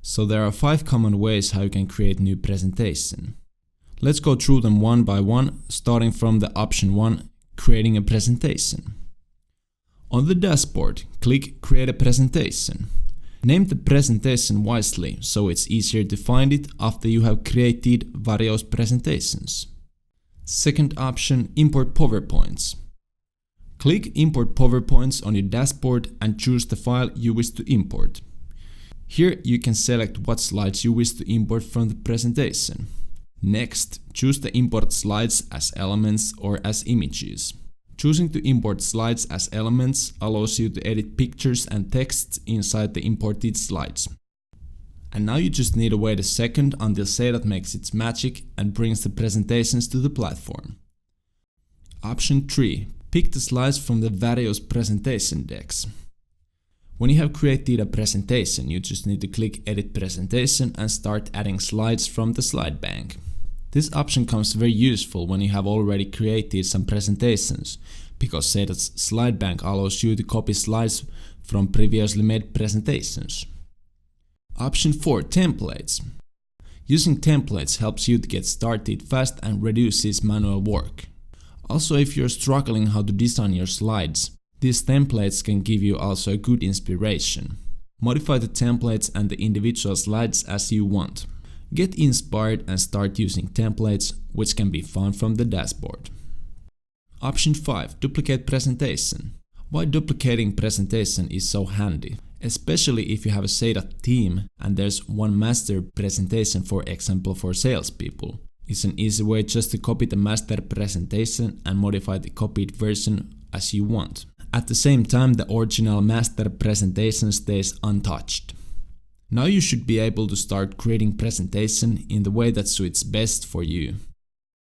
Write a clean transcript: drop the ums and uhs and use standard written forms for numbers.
So there are 5 common ways how you can create new presentation. Let's go through them one by one, starting from the option 1, creating a presentation. On the dashboard, click Create a presentation. Name the presentation wisely so it's easier to find it after you have created various presentations. Second option, Import PowerPoints. Click Import PowerPoints on your dashboard and choose the file you wish to import. Here you can select what slides you wish to import from the presentation. Next, choose the import slides as elements or as images. Choosing to import slides as elements allows you to edit pictures and texts inside the imported slides. And now you just need to wait a second until Seidat makes its magic and brings the presentations to the platform. Option 3. Pick the slides from the various presentation decks. When you have created a presentation, you just need to click Edit Presentation and start adding slides from the slide bank. This option comes very useful when you have already created some presentations, because Seidat's slide bank allows you to copy slides from previously made presentations. Option 4. Templates. Using templates helps you to get started fast and reduces manual work. Also, if you're struggling how to design your slides, these templates can give you also a good inspiration. Modify the templates and the individual slides as you want. Get inspired and start using templates, which can be found from the dashboard. Option 5. Duplicate presentation. Why duplicating presentation is so handy, especially if you have a Seidat team and there's one master presentation, for example for salespeople. It's an easy way just to copy the master presentation and modify the copied version as you want. At the same time, the original master presentation stays untouched. Now you should be able to start creating presentation in the way that suits best for you.